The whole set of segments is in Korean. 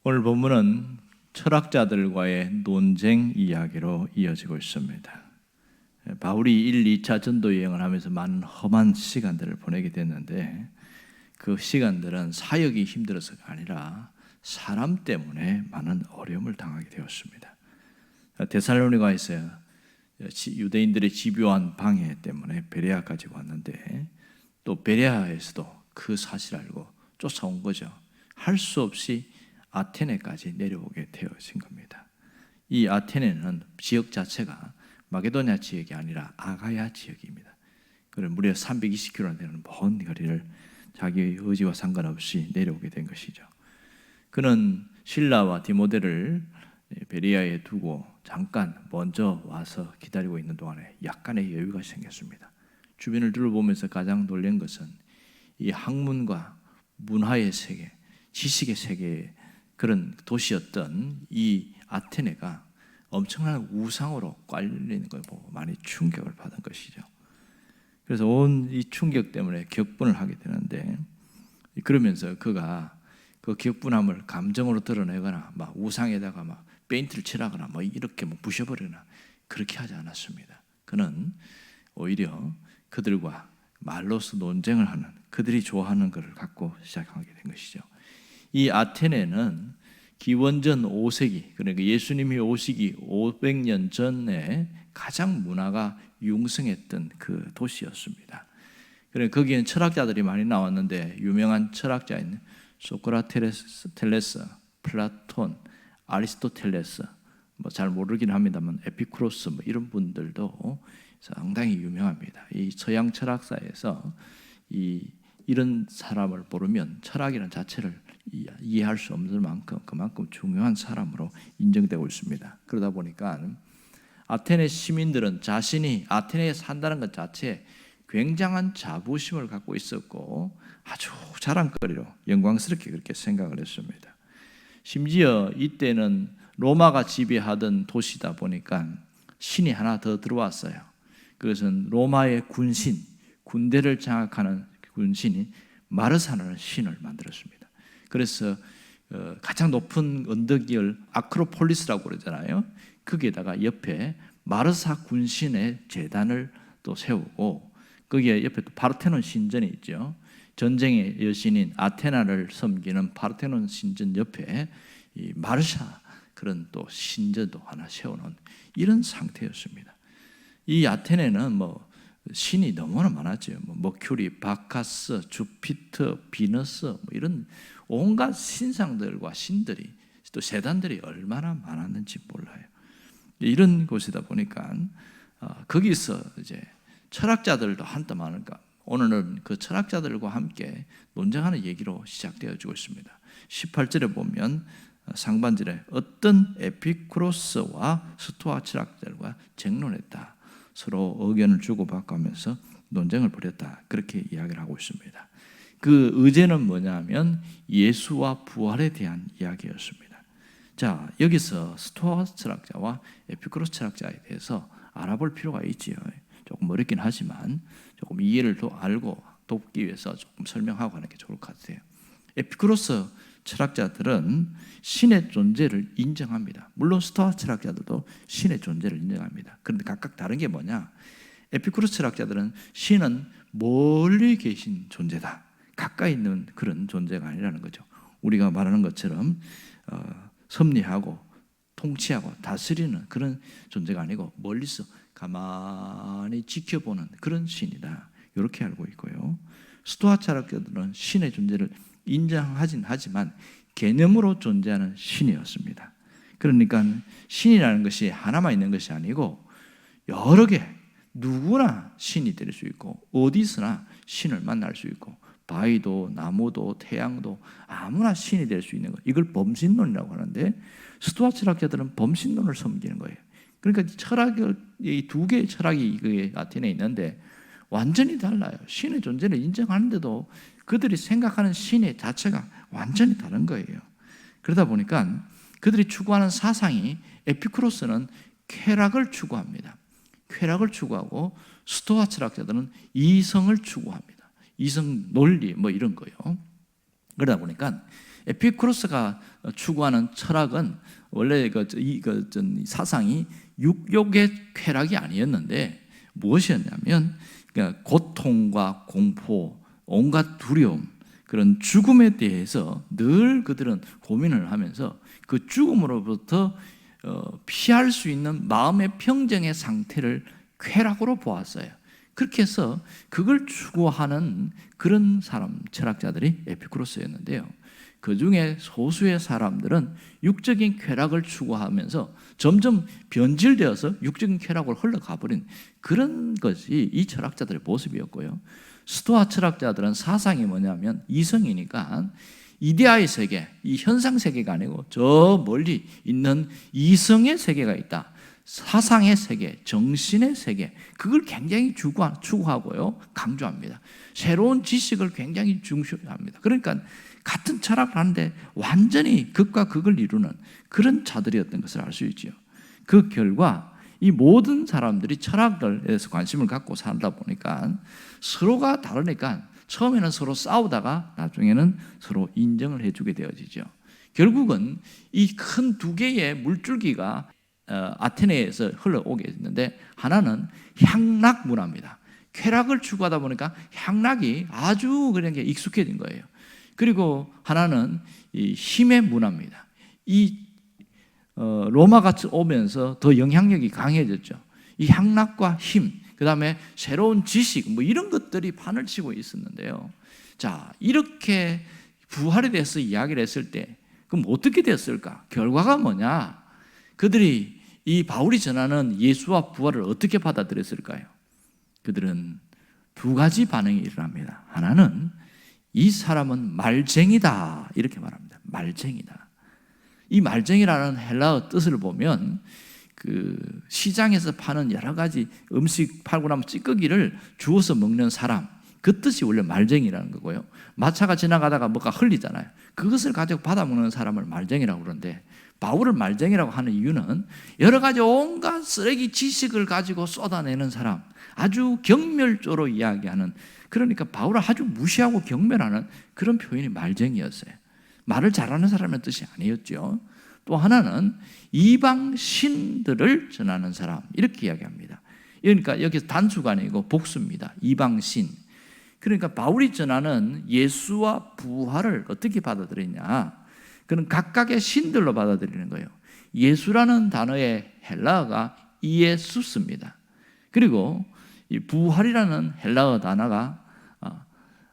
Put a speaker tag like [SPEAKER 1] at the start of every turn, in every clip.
[SPEAKER 1] 오늘 본문은 철학자들과의 논쟁 이야기로 이어지고 있습니다. 바울이 1, 2차 전도 여행을 하면서 많은 험한 시간들을 보내게 됐는데 그 시간들은 사역이 힘들어서가 아니라 사람 때문에 많은 어려움을 당하게 되었습니다. 데살로니가에서 유대인들의 집요한 방해 때문에 베레아까지 왔는데 또 베레아에서도 그 사실을 알고 쫓아온 거죠. 할 수 없이 아테네까지 내려오게 되어진 겁니다. 이 아테네는 지역 자체가 마게도냐 지역이 아니라 아가야 지역입니다. 그래서 무려 320km나 되는 먼 거리를 자기 의지와 상관없이 내려오게 된 것이죠. 그는 실라와 디모데를 베리아에 두고 잠깐 먼저 와서 기다리고 있는 동안에 약간의 여유가 생겼습니다. 주변을 둘러보면서 가장 놀란 것은 이 학문과 문화의 세계, 지식의 세계에 그런 도시였던 이 아테네가 엄청난 우상으로 깔리는 걸 보고 많이 충격을 받은 것이죠. 그래서 온 이 충격 때문에 격분을 하게 되는데, 그러면서 그가 그 격분함을 감정으로 드러내거나 막 우상에다가 막 페인트를 칠하거나 뭐 이렇게 뭐 부셔버리거나 그렇게 하지 않았습니다. 그는 오히려 그들과 말로서 논쟁을 하는, 그들이 좋아하는 것을 갖고 시작하게 된 것이죠. 이 아테네는 기원전 5세기, 그러니까 예수님이 오시기 500년 전에 가장 문화가 융성했던 그 도시였습니다. 그래 거기엔 철학자들이 많이 나왔는데 유명한 철학자인 소크라테스, 플라톤, 아리스토텔레스, 뭐 잘 모르긴 합니다만 에피쿠로스 뭐 이런 분들도 상당히 유명합니다. 이 서양 철학사에서 이런 사람을 모르면 철학이라는 자체를 이해할 수 없는 만큼 그만큼 중요한 사람으로 인정되고 있습니다. 그러다 보니까 아테네 시민들은 자신이 아테네에 산다는 것 자체에 굉장한 자부심을 갖고 있었고 아주 자랑거리로 영광스럽게 그렇게 생각을 했습니다. 심지어 이때는 로마가 지배하던 도시다 보니까 신이 하나 더 들어왔어요. 그것은 로마의 군신, 군대를 장악하는 군신이 마르사라는 신을 만들었습니다. 그래서 가장 높은 언덕을 아크로폴리스라고 그러잖아요. 거기에다가 옆에 마르사 군신의 제단을 또 세우고 거기에 옆에 또 파르테논 신전이 있죠. 전쟁의 여신인 아테나를 섬기는 파르테논 신전 옆에 이 마르사 그런 또 신전도 하나 세워놓은 이런 상태였습니다. 이 아테네는 뭐 신이 너무나 많았죠. 뭐 머큐리, 바카스, 주피터, 비너스 뭐 이런 온갖 신상들과 신들이 또 제단들이 얼마나 많았는지 몰라요. 이런 곳이다 보니까 거기서 이제 철학자들도 한때 많으니까 오늘은 그 철학자들과 함께 논쟁하는 얘기로 시작되어지고 있습니다. 18절에 보면 상반절에 어떤 에피쿠로스와 스토아 철학자들과 쟁론했다. 서로 의견을 주고받으면서 논쟁을 벌였다. 그렇게 이야기를 하고 있습니다. 그 의제는 뭐냐면 예수와 부활에 대한 이야기였습니다. 자, 여기서 스토아 철학자와 에피쿠로스 철학자에 대해서 알아볼 필요가 있지요. 조금 어렵긴 하지만 조금 이해를 더 알고 돕기 위해서 조금 설명하고 하는 게 좋을 것 같아요. 에피쿠로스 철학자들은 신의 존재를 인정합니다. 물론 스토아 철학자들도 신의 존재를 인정합니다. 그런데 각각 다른 게 뭐냐? 에피쿠로스 철학자들은 신은 멀리 계신 존재다. 가까이 있는 그런 존재가 아니라는 거죠. 우리가 말하는 것처럼 섭리하고 통치하고 다스리는 그런 존재가 아니고 멀리서 가만히 지켜보는 그런 신이다. 이렇게 알고 있고요. 스토아 철학자들은 신의 존재를 인정하진 하지만 개념으로 존재하는 신이었습니다. 그러니까 신이라는 것이 하나만 있는 것이 아니고 여러 개, 누구나 신이 될 수 있고 어디서나 신을 만날 수 있고 바위도 나무도 태양도 아무나 신이 될 수 있는 것, 이걸 범신론이라고 하는데 스토아 철학자들은 범신론을 섬기는 거예요. 그러니까 이 두 개의 철학이 아테네에 있는데 완전히 달라요. 신의 존재를 인정하는데도 그들이 생각하는 신의 자체가 완전히 다른 거예요. 그러다 보니까 그들이 추구하는 사상이 에피쿠로스는 쾌락을 추구합니다. 쾌락을 추구하고 스토아 철학자들은 이성을 추구합니다. 이성 논리 뭐 이런 거요. 그러다 보니까 에피쿠로스가 추구하는 철학은 원래 사상이 육욕의 쾌락이 아니었는데 무엇이었냐면 그러니까 고통과 공포, 온갖 두려움, 그런 죽음에 대해서 늘 그들은 고민을 하면서 그 죽음으로부터 피할 수 있는 마음의 평정의 상태를 쾌락으로 보았어요. 그렇게 해서 그걸 추구하는 그런 사람, 철학자들이 에피쿠로스였는데요. 그 중에 소수의 사람들은 육적인 쾌락을 추구하면서 점점 변질되어서 육적인 쾌락으로 흘러가 버린 그런 것이 이 철학자들의 모습이었고요. 스토아 철학자들은 사상이 뭐냐면 이성이니까 이데아의 세계, 이 현상 세계가 아니고 저 멀리 있는 이성의 세계가 있다. 사상의 세계, 정신의 세계, 그걸 굉장히 추구하고요, 강조합니다. 새로운 지식을 굉장히 중시합니다. 그러니까 같은 철학을 하는데 완전히 극과 극을 이루는 그런 자들이었던 것을 알 수 있죠. 그 결과 이 모든 사람들이 철학에 대해서 관심을 갖고 살다 보니까 서로가 다르니까 처음에는 서로 싸우다가 나중에는 서로 인정을 해주게 되어지죠. 결국은 이 큰 두 개의 물줄기가 아테네에서 흘러오게 됐는데 하나는 향락 문화입니다. 쾌락을 추구하다 보니까 향락이 아주 그런 게 익숙해진 거예요. 그리고 하나는 이 힘의 문화입니다. 이 로마가 오면서 더 영향력이 강해졌죠. 이 향락과 힘, 그 다음에 새로운 지식, 뭐 이런 것들이 판을 치고 있었는데요. 자, 이렇게 부활에 대해서 이야기를 했을 때, 그럼 어떻게 됐을까? 결과가 뭐냐? 그들이 이 바울이 전하는 예수와 부활을 어떻게 받아들였을까요? 그들은 두 가지 반응이 일어납니다. 하나는 이 사람은 말쟁이다 이렇게 말합니다. 말쟁이다. 이 말쟁이라는 헬라어 뜻을 보면 그 시장에서 파는 여러 가지 음식 팔고 나면 찌꺼기를 주워서 먹는 사람, 그 뜻이 원래 말쟁이라는 거고요. 마차가 지나가다가 뭐가 흘리잖아요. 그것을 가지고 받아먹는 사람을 말쟁이라고 그러는데, 바울을 말쟁이라고 하는 이유는 여러 가지 온갖 쓰레기 지식을 가지고 쏟아내는 사람, 아주 경멸조로 이야기하는, 그러니까 바울을 아주 무시하고 경멸하는 그런 표현이 말쟁이였어요. 말을 잘하는 사람의 뜻이 아니었죠. 또 하나는 이방 신들을 전하는 사람, 이렇게 이야기합니다. 그러니까 여기서 단수가 아니고 복수입니다. 이방 신. 그러니까 바울이 전하는 예수와 부활을 어떻게 받아들이냐? 그는 각각의 신들로 받아들이는 거예요. 예수라는 단어의 헬라어가 이에수스입니다. 그리고 이 부활이라는 헬라어 단어가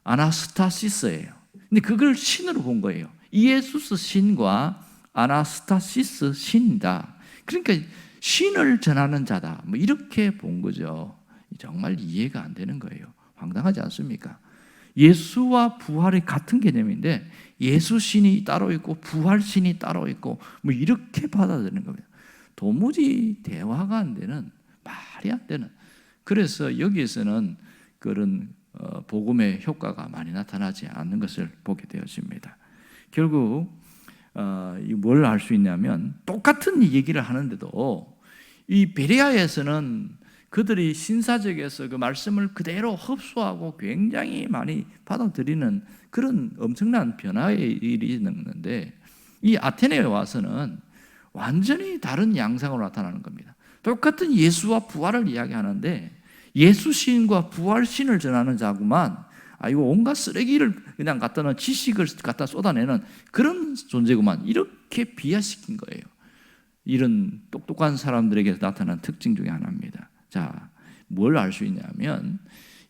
[SPEAKER 1] 아나스타시스예요. 근데 그걸 신으로 본 거예요. 이에수스 신과 아나스타시스 신이다. 그러니까 신을 전하는 자다. 뭐 이렇게 본 거죠. 정말 이해가 안 되는 거예요. 황당하지 않습니까? 예수와 부활이 같은 개념인데 예수 신이 따로 있고 부활 신이 따로 있고 뭐 이렇게 받아들이는 겁니다. 도무지 대화가 안 되는, 말이 안 되는. 그래서 여기에서는 그런 복음의 효과가 많이 나타나지 않는 것을 보게 되어집니다. 결국 뭘 알 수 있냐면 똑같은 얘기를 하는데도 이 베레아에서는 그들이 신사적에서 그 말씀을 그대로 흡수하고 굉장히 많이 받아들이는 그런 엄청난 변화의 일이 있는데, 이 아테네에 와서는 완전히 다른 양상으로 나타나는 겁니다. 똑같은 예수와 부활을 이야기하는데 예수 신과 부활 신을 전하는 자구만, 이거 온갖 쓰레기를 그냥 갖다 놓은 지식을 갖다 쏟아내는 그런 존재구만, 이렇게 비하시킨 거예요. 이런 똑똑한 사람들에게 나타난 특징 중에 하나입니다. 자, 뭘 알 수 있냐면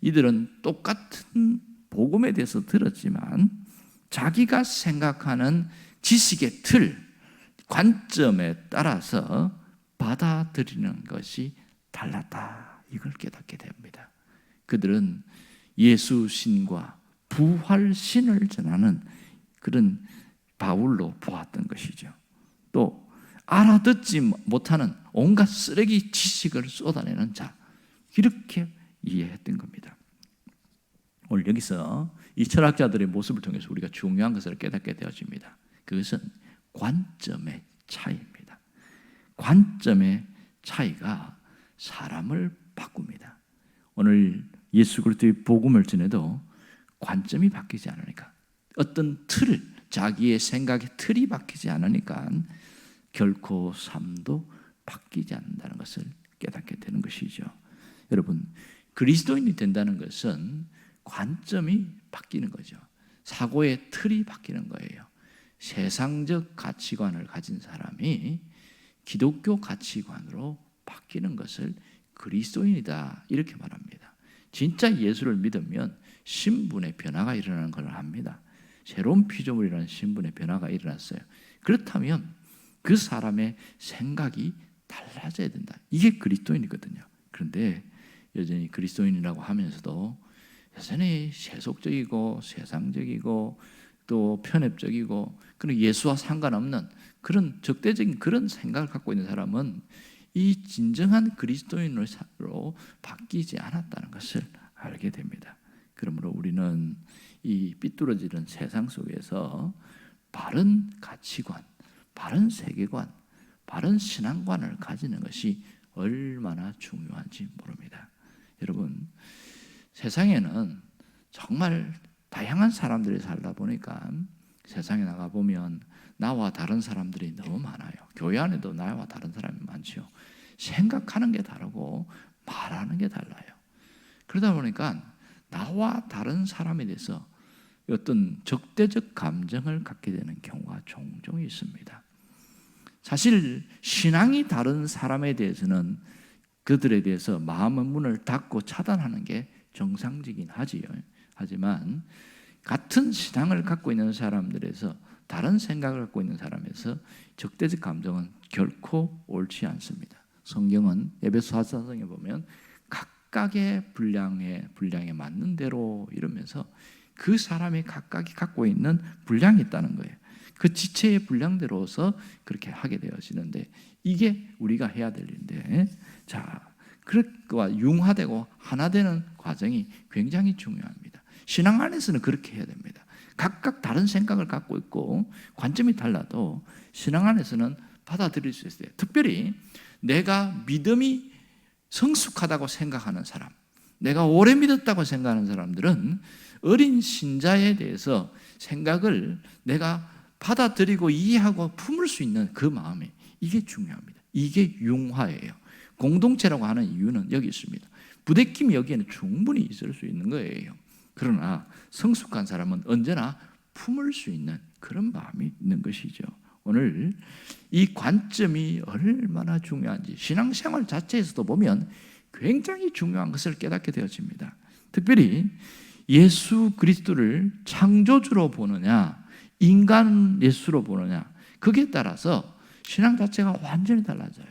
[SPEAKER 1] 이들은 똑같은 복음에 대해서 들었지만 자기가 생각하는 지식의 틀, 관점에 따라서 받아들이는 것이 달랐다. 이걸 깨닫게 됩니다. 그들은 예수 신과 부활 신을 전하는 그런 바울로 보았던 것이죠. 또 알아듣지 못하는 온갖 쓰레기 지식을 쏟아내는 자, 이렇게 이해했던 겁니다. 오늘 여기서 이 철학자들의 모습을 통해서 우리가 중요한 것을 깨닫게 되어집니다. 그것은 관점의 차이입니다. 관점의 차이가 사람을 바꿉니다. 오늘 예수 그리스도의 복음을 전해도 관점이 바뀌지 않으니까, 어떤 틀, 자기의 생각의 틀이 바뀌지 않으니까 결코 삶도 바뀌지 않는다는 것을 깨닫게 되는 것이죠. 여러분, 그리스도인이 된다는 것은 관점이 바뀌는 거죠. 사고의 틀이 바뀌는 거예요. 세상적 가치관을 가진 사람이 기독교 가치관으로 바뀌는 것을 그리스도인이다 이렇게 말합니다. 진짜 예수를 믿으면 신분의 변화가 일어나는 걸 합니다. 새로운 피조물이라는 신분의 변화가 일어났어요. 그렇다면 그 사람의 생각이 달라져야 된다. 이게 그리스도인이거든요. 그런데 여전히 그리스도인이라고 하면서도 여전히 세속적이고 세상적이고 또 편협적이고 그런 예수와 상관없는 그런 적대적인 그런 생각을 갖고 있는 사람은 이 진정한 그리스도인으로 바뀌지 않았다는 것을 알게 됩니다. 그러므로 우리는 이 삐뚤어지는 세상 속에서 바른 가치관, 바른 세계관, 바른 신앙관을 가지는 것이 얼마나 중요한지 모릅니다. 여러분, 세상에는 정말 다양한 사람들이 살다 보니까 세상에 나가보면 나와 다른 사람들이 너무 많아요. 교회 안에도 나와 다른 사람이 많죠. 생각하는 게 다르고 말하는 게 달라요. 그러다 보니까 나와 다른 사람에 대해서 어떤 적대적 감정을 갖게 되는 경우가 종종 있습니다. 사실 신앙이 다른 사람에 대해서는 그들에 대해서 마음의 문을 닫고 차단하는 게 정상적이긴 하지요. 하지만 같은 신앙을 갖고 있는 사람들에서 다른 생각을 갖고 있는 사람에서 적대적 감정은 결코 옳지 않습니다. 성경은 에베소 4장에 보면 각각의 분량에 맞는 대로 이러면서 그 사람이 각각이 갖고 있는 분량이 있다는 거예요. 그 지체의 분량대로서 그렇게 하게 되어지는데 이게 우리가 해야 될 일인데, 자, 그것과 융화되고 하나 되는 과정이 굉장히 중요합니다. 신앙 안에서는 그렇게 해야 됩니다. 각각 다른 생각을 갖고 있고 관점이 달라도 신앙 안에서는 받아들일 수 있어요. 특별히 내가 믿음이 성숙하다고 생각하는 사람, 내가 오래 믿었다고 생각하는 사람들은 어린 신자에 대해서 생각을 내가 받아들이고 이해하고 품을 수 있는 그 마음이, 이게 중요합니다. 이게 융화예요. 공동체라고 하는 이유는 여기 있습니다. 부대낌이 여기에는 충분히 있을 수 있는 거예요. 그러나 성숙한 사람은 언제나 품을 수 있는 그런 마음이 있는 것이죠. 오늘 이 관점이 얼마나 중요한지 신앙생활 자체에서도 보면 굉장히 중요한 것을 깨닫게 되어집니다. 특별히 예수 그리스도를 창조주로 보느냐 인간 예수로 보느냐, 거기에 따라서 신앙 자체가 완전히 달라져요.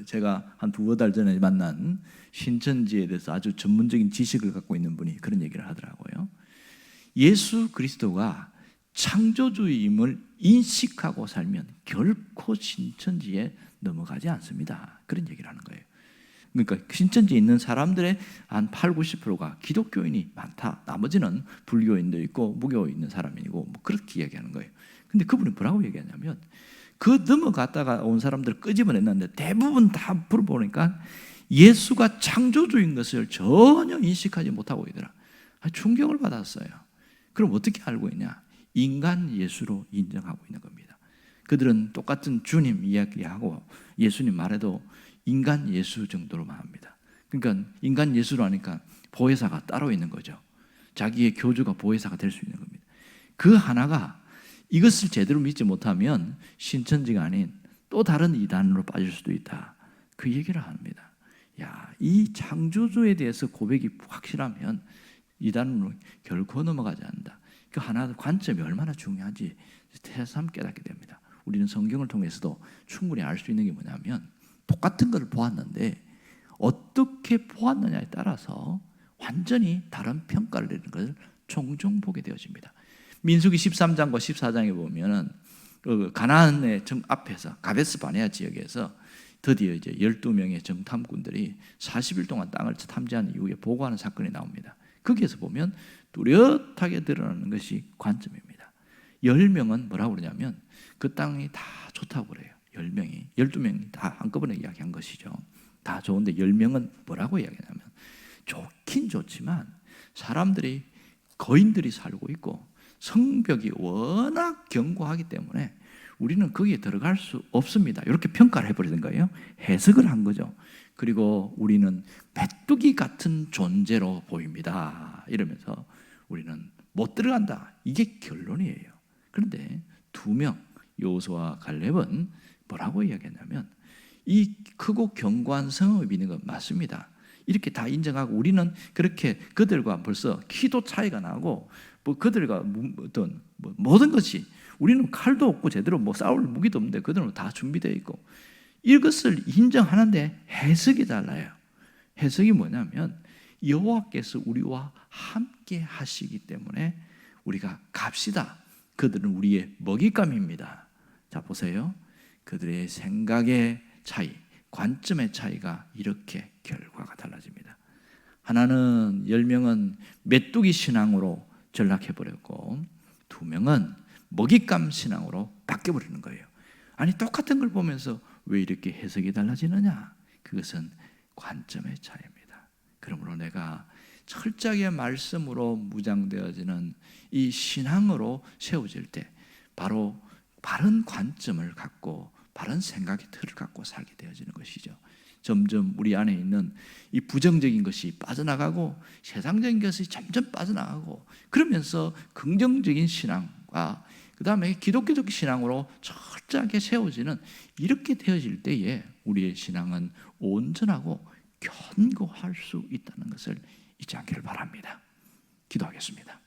[SPEAKER 1] 제가 한 2달 전에 만난 신천지에 대해서 아주 전문적인 지식을 갖고 있는 분이 그런 얘기를 하더라고요. 예수 그리스도가 창조주임을 인식하고 살면 결코 신천지에 넘어가지 않습니다. 그런 얘기를 하는 거예요. 그러니까 신천지에 있는 사람들의 한 80~90%가 기독교인이 많다. 나머지는 불교인도 있고 무교 있는 사람이고 뭐 그렇게 이야기하는 거예요. 근데 그분이 뭐라고 얘기하냐면 그 넘어갔다가 온 사람들 끄집어냈는데 대부분 다 물어보니까 예수가 창조주인 것을 전혀 인식하지 못하고 있더라. 충격을 받았어요. 그럼 어떻게 알고 있냐? 인간 예수로 인정하고 있는 겁니다. 그들은 똑같은 주님 이야기하고 예수님 말해도 인간 예수 정도로만 합니다. 그러니까 인간 예수로 하니까 보혜사가 따로 있는 거죠. 자기의 교주가 보혜사가 될 수 있는 겁니다. 그 하나가 이것을 제대로 믿지 못하면 신천지가 아닌 또 다른 이단으로 빠질 수도 있다. 그 얘기를 합니다. 야, 이 창조주에 대해서 고백이 확실하면 이단으로 결코 넘어가지 않는다. 그 하나 관점이 얼마나 중요한지 새삼 깨닫게 됩니다. 우리는 성경을 통해서도 충분히 알 수 있는 게 뭐냐면 똑같은 걸 보았는데 어떻게 보았느냐에 따라서 완전히 다른 평가를 내리는 것을 종종 보게 되어집니다. 민수기 13장과 14장에 보면은 그 가나안의 정 앞에서 가데스 바네아 지역에서 드디어 이제 12명의 정탐꾼들이 40일 동안 땅을 탐지한 이후에 보고하는 사건이 나옵니다. 거기에서 보면 뚜렷하게 드러나는 것이 관점입니다. 10명은 뭐라고 그러냐면 그 땅이 다 좋다고 그래요. 10명이, 12명이 다 한꺼번에 이야기한 것이죠. 다 좋은데 10명은 뭐라고 이야기하냐면 좋긴 좋지만 사람들이 거인들이 살고 있고 성벽이 워낙 견고하기 때문에 우리는 거기에 들어갈 수 없습니다. 이렇게 평가를 해버리는 거예요. 해석을 한 거죠. 그리고 우리는 메뚜기 같은 존재로 보입니다. 이러면서 우리는 못 들어간다. 이게 결론이에요. 그런데 두 명, 여호수아와 갈렙은 뭐라고 이야기했냐면 이 크고 견고한 성읍이 있는 건 맞습니다. 이렇게 다 인정하고 우리는 그렇게 그들과 벌써 키도 차이가 나고 뭐 그들과 어떤 모든 것이 우리는 칼도 없고 제대로 뭐 싸울 무기도 없는데 그들은 다 준비되어 있고 이것을 인정하는데 해석이 달라요. 해석이 뭐냐면 여호와께서 우리와 함께 하시기 때문에 우리가 갑시다. 그들은 우리의 먹잇감입니다. 자 보세요. 그들의 생각의 차이, 관점의 차이가 이렇게 결과가 달라집니다. 하나는 10명은 메뚜기 신앙으로 전락해버렸고 2명은 먹잇감 신앙으로 바뀌어버리는 거예요. 아니 똑같은 걸 보면서 왜 이렇게 해석이 달라지느냐? 그것은 관점의 차이입니다. 그러므로 내가 철저하게 말씀으로 무장되어지는 이 신앙으로 세워질 때 바로 바른 관점을 갖고 바른 생각의 틀을 갖고 살게 되어지는 것이죠. 점점 우리 안에 있는 이 부정적인 것이 빠져나가고 세상적인 것이 점점 빠져나가고 그러면서 긍정적인 신앙과 그 다음에 기독교적 신앙으로 철저하게 세워지는 이렇게 되어질 때에 우리의 신앙은 온전하고 견고할 수 있다는 것을 잊지 않기를 바랍니다. 기도하겠습니다.